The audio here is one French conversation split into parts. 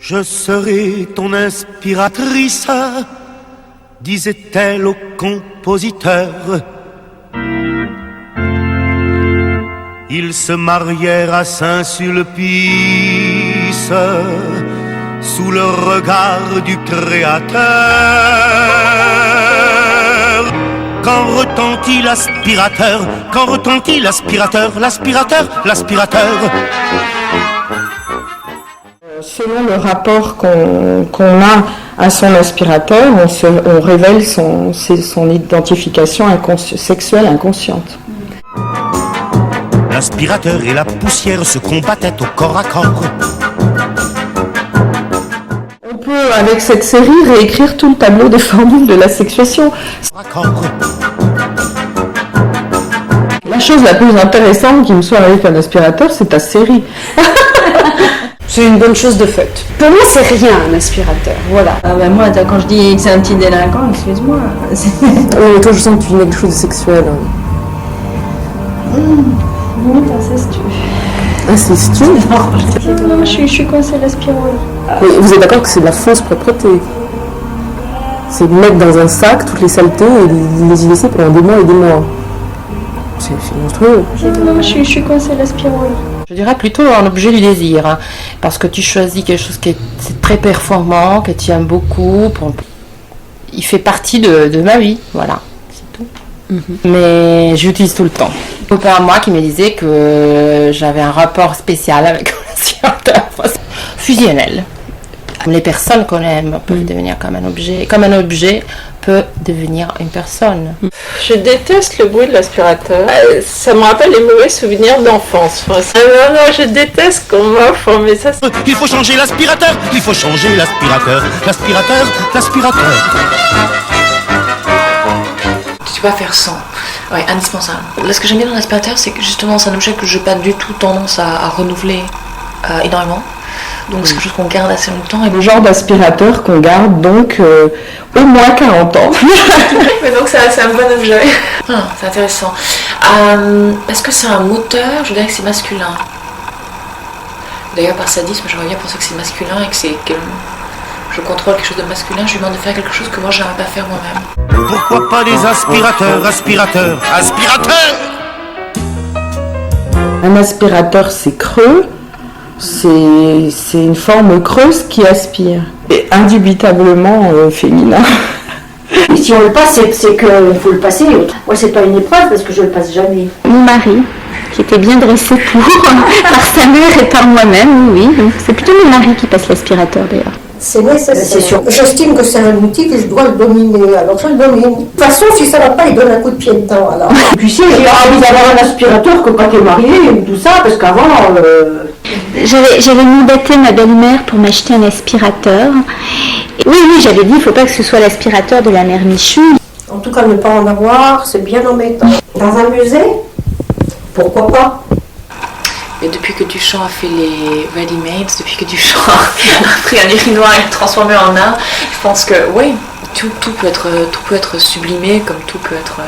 Je serai ton inspiratrice, disait-elle au compositeur. Ils se marièrent à Saint-Sulpice, sous le regard du Créateur. Quand retentit l'aspirateur, quand retentit l'aspirateur, l'aspirateur, l'aspirateur. Selon le rapport qu'on a à son aspirateur, on révèle son identification sexuelle inconsciente. L'aspirateur et la poussière se combattaient au corps à corps. On peut, avec cette série, réécrire tout le tableau des formules de la sexuation. La chose la plus intéressante qui me soit arrivée avec un aspirateur, c'est ta série. C'est une bonne chose de faite. Pour moi, c'est rien, un aspirateur. Voilà. Ah bah moi, quand je dis que c'est un petit délinquant, excuse-moi. Oui, toi, je sens que tu vis quelque chose de sexuel. Limite incestueux. Incestueux ? Non, je suis coincée l'aspirole. Mais vous êtes d'accord que c'est de la fausse propreté ? C'est de mettre dans un sac toutes les saletés et les y laisser pendant des mois et des mois. C'est monstrueux. Non, je suis coincée l'aspirole. Je dirais plutôt un objet du désir, hein, parce que tu choisis quelque chose qui est très performant, que tu aimes beaucoup. Il fait partie de ma vie, voilà, c'est tout. Mais j'utilise tout le temps. Un copain à moi qui me disait que j'avais un rapport spécial avec l'aspirateur, fusionnel. Les personnes qu'on aime peuvent devenir comme un objet peut devenir une personne. Je déteste le bruit de l'aspirateur. Ça me rappelle les mauvais souvenirs d'enfance. Non, je déteste qu'on m'offre, mais ça... Il faut changer l'aspirateur, il faut changer l'aspirateur, l'aspirateur, l'aspirateur. Tu peux pas faire sans. Oui, indispensable. Là, ce que j'aime bien dans l'aspirateur, c'est que justement, c'est un objet que je n'ai pas du tout tendance à renouveler énormément. Donc c'est quelque chose qu'on garde assez longtemps. Et le genre d'aspirateur qu'on garde donc au moins 40 ans. Mais donc c'est un bon objet. C'est intéressant. Parce que c'est un moteur, je dirais que c'est masculin. D'ailleurs par sadisme, j'aimerais bien penser que c'est masculin et que je contrôle quelque chose de masculin, je lui demande de faire quelque chose que moi j'aimerais pas faire moi-même. Pourquoi pas des aspirateurs, aspirateurs, aspirateurs? Un aspirateur c'est creux. C'est une forme creuse qui aspire. Et indubitablement féminin. Et si on le passe, c'est qu'il faut le passer. Moi, c'est pas une épreuve parce que je le passe jamais. Mon mari, qui était bien dressé pour, par sa mère et par moi-même, oui. Donc c'est plutôt mon mari qui passe l'aspirateur d'ailleurs. C'est nécessaire. C'est sûr. J'estime que c'est un outil que je dois le dominer. Alors je le domine. De toute façon, si ça va pas, il donne un coup de pied dedans. Alors. Et puis si, j'ai envie d'avoir un aspirateur que quand t'es marié ou tout ça, parce qu'avant... J'avais mandaté ma belle-mère pour m'acheter un aspirateur. Et oui, j'avais dit, il ne faut pas que ce soit l'aspirateur de la mère Michou. En tout cas, ne pas en avoir, c'est bien embêtant. Dans un musée, pourquoi pas? Et depuis que Duchamp a fait les ready-made, depuis que Duchamp a pris un urinoir et l'a transformé en art, je pense que oui, tout peut être sublimé comme tout peut être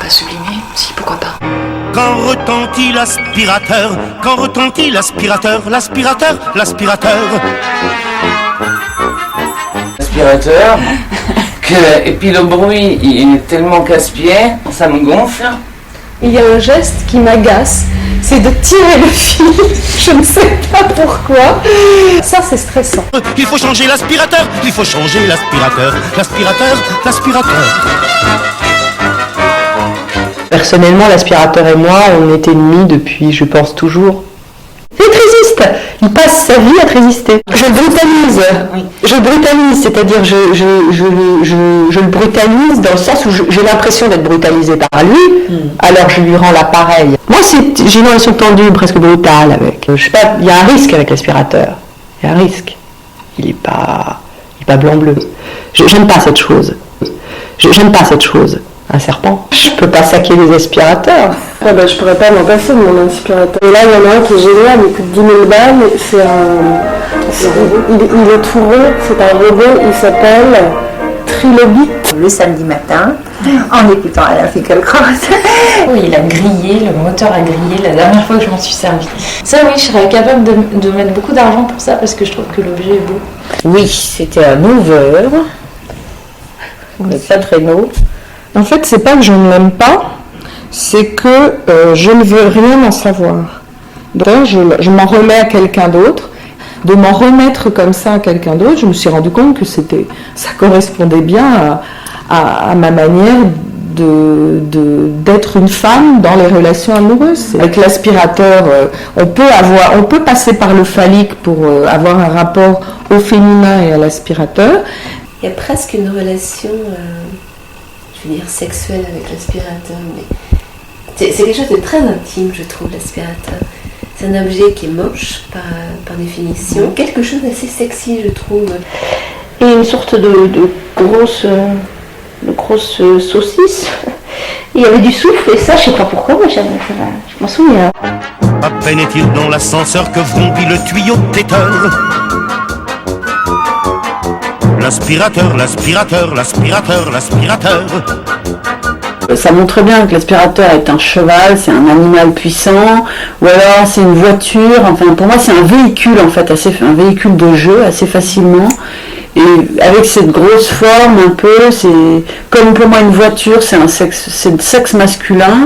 pas sublimé, si, pourquoi pas. Quand retentit l'aspirateur, quand retentit l'aspirateur, l'aspirateur, l'aspirateur. L'aspirateur, et puis le bruit il est tellement casse-pied, ça me gonfle. Il y a un geste qui m'agace, c'est de tirer le fil, je ne sais pas pourquoi. Ça c'est stressant. Il faut changer l'aspirateur, il faut changer l'aspirateur, l'aspirateur, l'aspirateur. Personnellement, l'aspirateur et moi, on est ennemis depuis, je pense, toujours. Il résiste. Il passe sa vie à te résister. Je le brutalise. Oui. Je le brutalise, c'est-à-dire je le brutalise dans le sens où j'ai l'impression d'être brutalisée par lui, alors je lui rends l'appareil. Moi, j'ai une relation tendue, presque brutale avec. Je sais pas, il y a un risque avec l'aspirateur. Il y a un risque. Il est pas blanc-bleu. J'aime pas cette chose. J'aime pas cette chose. Un serpent. Je peux pas saquer les aspirateurs. Je pourrais pas m'en passer de mon aspirateur. Et là, il y en a un qui est génial, il coûte 10 000 balles. Il est tout rond, c'est un robot, il s'appelle trilobite. Le samedi matin, en écoutant Alain Finkielkraut. Oui, il a grillé, le moteur a grillé la dernière fois que je m'en suis servi. Ça oui, je serais capable de mettre beaucoup d'argent pour ça parce que je trouve que l'objet est beau. Oui, c'était un over, mais pas de Renault. En fait, c'est pas que je ne l'aime pas, c'est que je ne veux rien en savoir. Donc, je m'en remets à quelqu'un d'autre. De m'en remettre comme ça à quelqu'un d'autre, je me suis rendu compte que ça correspondait bien à ma manière d'être une femme dans les relations amoureuses. Avec l'aspirateur, on peut passer par le phallique pour avoir un rapport au féminin et à l'aspirateur. Il y a presque une relation, je veux dire, sexuelle avec l'aspirateur, mais c'est quelque chose de très intime, je trouve, l'aspirateur. C'est un objet qui est moche par définition, quelque chose d'assez sexy, je trouve. Et une sorte de grosse saucisse. Il y avait du souffle et ça, je sais pas pourquoi, moi je m'en souviens. À peine est-il dans l'ascenseur que vrombit le tuyau d'éteur. L'aspirateur, l'aspirateur, l'aspirateur, l'aspirateur. Ça montre bien que l'aspirateur est un cheval, c'est un animal puissant, ou alors c'est une voiture. Enfin, pour moi, c'est un véhicule en fait, un véhicule de jeu assez facilement. Et avec cette grosse forme un peu, c'est comme pour moi une voiture, c'est le sexe masculin.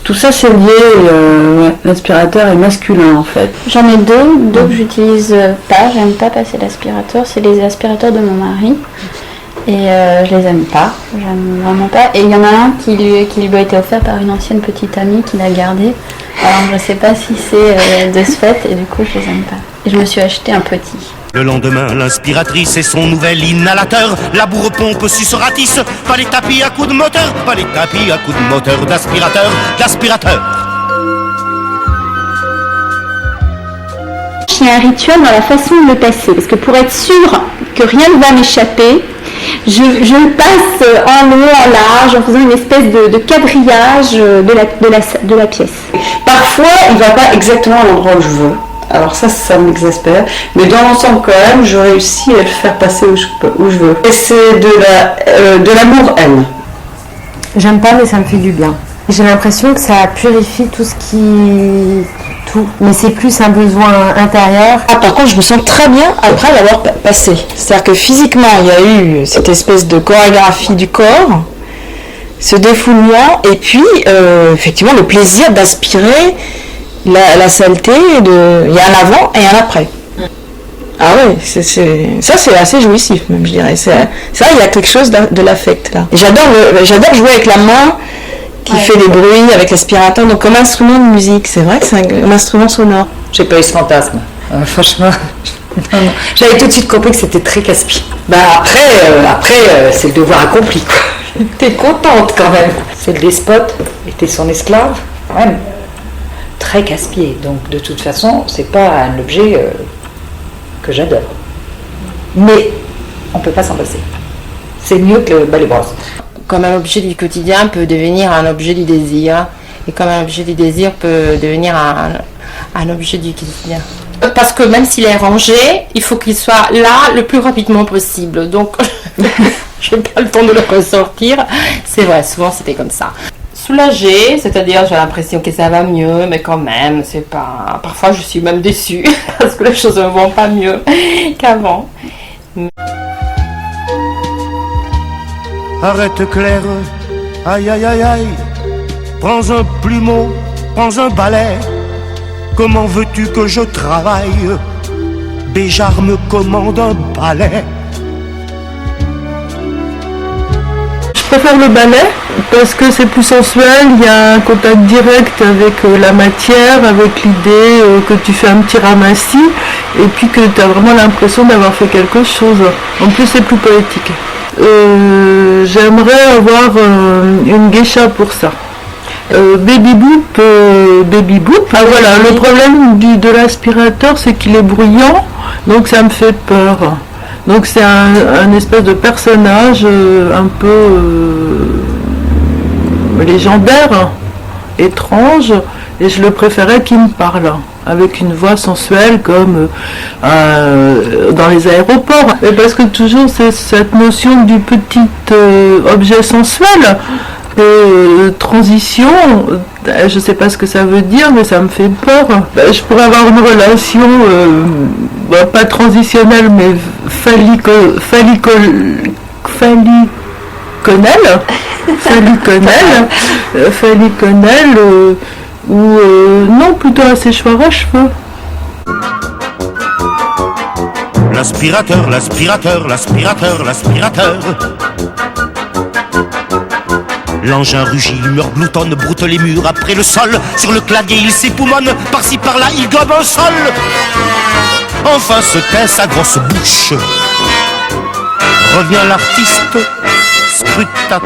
Tout ça c'est lié, l'aspirateur est masculin en fait. J'en ai deux que j'utilise pas, j'aime pas passer l'aspirateur, c'est les aspirateurs de mon mari. Et je les aime pas, j'aime vraiment pas. Et il y en a un qui lui a été offert par une ancienne petite amie qui l'a gardé. Alors je sais pas si c'est de ce fait et du coup je les aime pas. Et je me suis acheté un petit. Le lendemain, l'inspiratrice et son nouvel inhalateur. Laboure pompe susurratrice, pas les tapis à coups de moteur, pas les tapis à coups de moteur d'aspirateur, d'aspirateur. Il y a un rituel dans la façon de le passer, parce que pour être sûr que rien ne va m'échapper, je le passe en long, en large, en faisant une espèce de quadrillage de la pièce. Parfois, il ne va pas exactement à l'endroit où je veux. Alors ça m'exaspère. Mais dans l'ensemble, quand même, je réussis à le faire passer où je veux. Et c'est de l'amour-haine. J'aime pas, mais ça me fait du bien. J'ai l'impression que ça purifie tout ce qui... tout. Mais c'est plus un besoin intérieur. Ah, par contre, je me sens très bien après l'avoir passé. C'est-à-dire que physiquement, il y a eu cette espèce de chorégraphie du corps, ce défoulement, et puis, effectivement, le plaisir d'aspirer la saleté. Il y a un avant et un après. Ah oui, ça c'est assez jouissif même, je dirais. C'est vrai, il y a quelque chose de l'affect là. J'adore jouer avec la main qui fait des bruits avec l'aspirateur, donc comme instrument de musique. C'est vrai que c'est un instrument sonore. J'ai pas eu ce fantasme. Franchement, non. J'avais tout de suite compris que c'était très casse-pied. Bah après c'est le devoir accompli quoi. T'es contente quand même. C'est le despote et t'es son esclave quand même. Très casse-pied. Donc de toute façon, c'est pas un objet que j'adore. Mais on peut pas s'en passer. C'est mieux que le balai-brosse. Comme un objet du quotidien peut devenir un objet du désir, et comme un objet du désir peut devenir un objet du quotidien. Parce que même s'il est rangé, il faut qu'il soit là le plus rapidement possible. Donc, je n'ai pas le temps de le ressortir. C'est vrai, souvent c'était comme ça. Soulagée, c'est-à-dire j'ai l'impression que ça va mieux, mais quand même, c'est pas... Parfois je suis même déçue, parce que les choses ne vont pas mieux qu'avant. Arrête Claire, aïe aïe aïe aïe. Prends un plumeau, prends un balai. Comment veux-tu que je travaille? Béjart me commande un balai. Je préfère le balai parce que c'est plus sensuel, il y a un contact direct avec la matière, avec l'idée que tu fais un petit ramassis et puis que tu as vraiment l'impression d'avoir fait quelque chose. En plus c'est plus poétique. J'aimerais avoir une geisha pour ça. Baby boop. Ah voilà, le problème de l'aspirateur c'est qu'il est bruyant, donc ça me fait peur. Donc c'est un espèce de personnage un peu légendaire, étrange, Et je le préférais qu'il me parle, avec une voix sensuelle comme dans les aéroports. Et parce que toujours c'est cette notion du petit objet sensuel, transition, je sais pas ce que ça veut dire, mais ça me fait peur. Je pourrais avoir une relation, pas transitionnelle, mais phalliconnelle, ou non, plutôt un séchoir à cheveux. L'aspirateur, l'aspirateur, l'aspirateur, l'aspirateur. L'engin rugit, l'humeur gloutonne, broute les murs après le sol. Sur le clavier il s'époumonne, par-ci par-là il gobe un sol. Enfin se tait sa grosse bouche. Revient l'artiste scrutateur.